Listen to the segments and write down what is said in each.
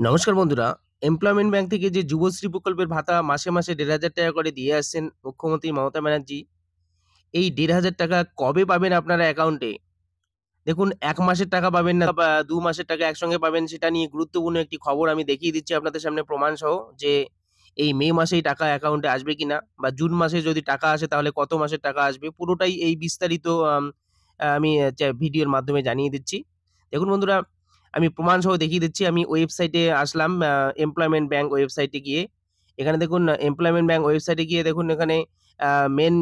নমস্কার বন্ধুরা। Employment bank থেকে যে যুবশ্রী প্রকল্পের ভাতা মাসে, মাসে ৳১৫০০ করে দিয়ে আসছেন মুখ্যমন্ত্রী মমতা ব্যানার্জী। এই ৳১৫০০ কবে পাবেন আপনারা অ্যাকাউন্টে? দেখুন ১ মাসের টাকা পাবেন না বা ২ মাসের টাকা একসঙ্গে পাবেন সেটা নিয়ে গুরুত্বপূর্ণ একটি খবর আমি দেখিয়ে দিচ্ছি আপনাদের সামনে প্রমাণসহ যে এই মে মাসেই টাকা অ্যাকাউন্টে আসবে কিনা বা জুন মাসে যদি টাকা আসে তাহলে কত মাসের টাকা আসবে পুরোটাই এই বিস্তারিত আম আ আমি ভিডিওর মাধ্যমে জানিয়ে দিচ্ছি। দেখুন বন্ধুরা, আমি প্রমাণসহ দেখিয়ে দিচ্ছি। আমি ওয়েবসাইটে আসলাম এমপ্লয়মেন্ট ব্যাংক ওয়েবসাইটে গিয়ে। এখানে দেখুন এমপ্লয়মেন্ট ব্যাংক ওয়েবসাইটে গিয়ে দেখুন এখানে মেইন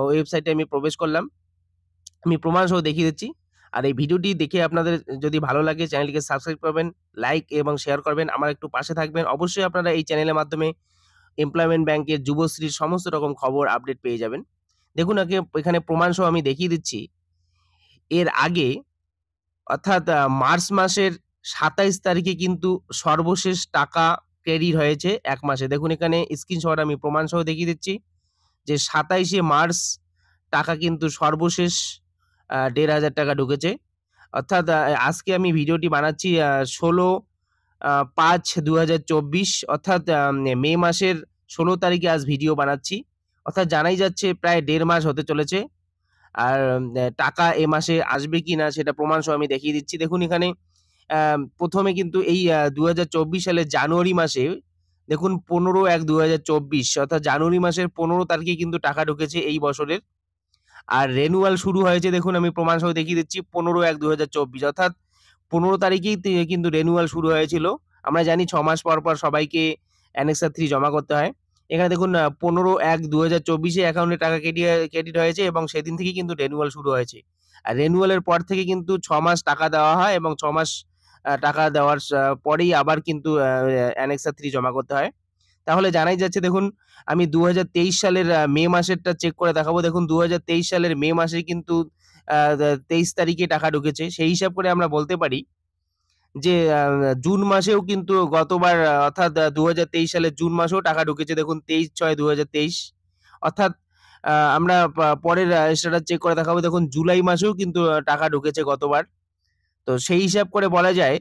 ওয়েবসাইটে আমি প্রবেশ করলাম। আমি প্রমাণসহ দেখিয়ে দিচ্ছি। আর এই ভিডিওটি দেখে আপনাদের যদি ভালো লাগে চ্যানেলটিকে সাবস্ক্রাইব করবেন, লাইক এবং শেয়ার করবেন। আমার একটু পাশে থাকবেন। অবশ্যই আপনারা এই চ্যানেলের মাধ্যমে এমপ্লয়মেন্ট ব্যাংকের যুবশ্রীর সমস্ত রকম খবর আপডেট পেয়ে যাবেন। দেখুন এখানে প্রমাণসহ আমি দেখিয়ে দিচ্ছি। এর আগে অর্থাৎ মার্চ মাসের ২৭ তারিখে কিন্তু সর্বশেষ টাকা ক্রেডিট হয়েছে ১ মাসে। দেখুন এখানে স্ক্রিনশট আমি প্রমাণসহ দেখিয়ে দিচ্ছি যে ২৭শে মার্চ টাকা কিন্তু সর্বশেষ ৳১৫০০ ঢুকেছে। অর্থাৎ আজকে আমি ভিডিওটি বানাচ্ছি ১৬/৫/২০২৪ অর্থাৎ মে মাসের ১৬ তারিখে আজ ভিডিও বানাচ্ছি। অর্থাৎ জানাই যাচ্ছে প্রায় ১.৫ মাস হতে চলেছে। আর টাকা এ মাসে আসবে কিনা সেটা প্রমাণসহ আমি দেখিয়ে দিচ্ছি। দেখুন এখানে ১ম এ কিন্তু এই ২০২৪ সালের জানুয়ারি মাসে দেখুন ১৫/১/২০২৪ অর্থাৎ জানুয়ারি মাসের ১৫ তারিখে কিন্তু টাকা ঢুকেছে এই বছরের। আর রেনুয়াল শুরু হয়েছে দেখুন আমি প্রমাণসহ দেখিয়ে দিচ্ছি ১৫/১/২০২৪ অর্থাৎ ১৫ তারিখেই কিন্তু রেনুয়াল শুরু হয়েছিল। আমরা জানি ৬ মাস পর, পর সবাইকে অ্যানেক্সার ৩ জমা করতে হয়। এখানে দেখুন ১৫/১/২০২৪ এ অ্যাকাউন্টে টাকা ক্রেডিট হয়েছে এবং সেদিন থেকেই কিন্তু রেনুয়াল শুরু হয়েছে। আর রেনুয়ালের পর থেকে কিন্তু ৬ মাস টাকা দেওয়া হয় এবং ৬ মাস টাকা দেওয়ার পরেই আবার কিন্তু অ্যানেক্সার ৩ জমা করতে হয়। তাহলে জানাই যাচ্ছে দেখুন আমি ২০২৩ সালের মে মাসেরটা চেক করে দেখাবো। দেখুন ২০২৩ সালের মে মাসে কিন্তু আ দা ২৩ তারিখে টাকা ঢুকেছে। সেই হিসাব করে আমরা বলতে পারি যে জুন মাসেও কিন্তু গতবার অর্থাৎ ২০২৩ সালের জুন মাসেও টাকা ঢুকেছে দেখুন ২৩/৬/২০২৩ অর্থাৎ আমরা পরের স্ট্যাটাস চেক করে দেখাবো দেখুন জুলাই মাসেও কিন্তু টাকা ঢুকেছে গতবার। তো সেই হিসাব করে বলা যায়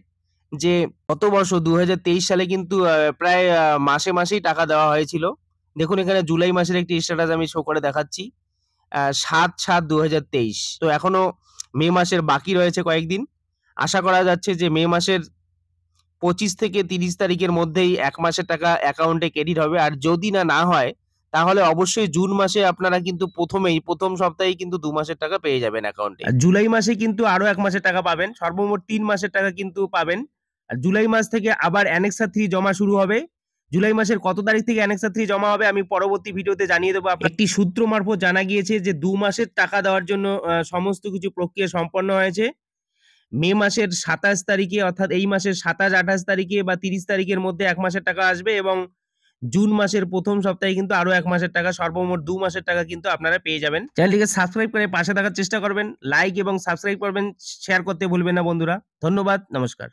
যে গত বর্ষ ২০২৩ সালে কিন্তু প্রায় মাসে, মাসেই টাকা দেওয়া হয়েছিল। দেখুন এখানে জুলাই মাসের একটি স্ট্যাটাস আমি শো করে দেখাচ্ছি। ৭/৭/২০২৩ তো এখনো মে মাসের বাকি রয়েছে কয়েকদিন। আশা করা যাচ্ছে যে মে মাসের ২৫ থেকে ৩০ তারিখের মধ্যেই ১ মাসের টাকা অ্যাকাউন্টে ক্রেডিট হবে। আর যদি না হয় তাহলে অবশ্যই জুন মাসে আপনারা কিন্তু ১ম সপ্তাহেই কিন্তু ২ মাসের টাকা পেয়ে যাবেন অ্যাকাউন্টে। আর জুলাই মাসে কিন্তু আরো ১ মাসের টাকা পাবেন। সর্বমোট ৩ মাসের টাকা কিন্তু পাবেন। আর জুলাই মাস থেকে আবার অ্যানেক্সার ৩ জমা শুরু হবে। জুলাই মাসের কত তারিখ থেকে অ্যানেক্সার ৩ জমা হবে আমি পরবর্তী ভিডিওতে জানিয়ে দেব একটি সূত্র মারফত জানা গিয়েছে যে ২ মাসের টাকা দেওয়ার জন্য সমস্ত কিছু প্রক্রিয়া সম্পন্ন হয়েছে। মে মাসের ২৭ তারিখে অর্থাৎ এই মাসের ২৭-২৮ তারিখে বা ৩০ তারিখের মধ্যে ১ মাসের টাকা আসবে এবং জুন মাসের ১ম সপ্তাহে কিন্তু আরো ১ মাসের টাকা সর্বমোট ২ মাসের টাকা কিন্তু আপনারা পেয়ে যাবেন। চ্যানেলটিকে সাবস্ক্রাইব করে পাশে থাকার চেষ্টা করবেন। লাইক এবং সাবস্ক্রাইব করবেন, শেয়ার করতে ভুলবেন না বন্ধুরা। ধন্যবাদ, নমস্কার।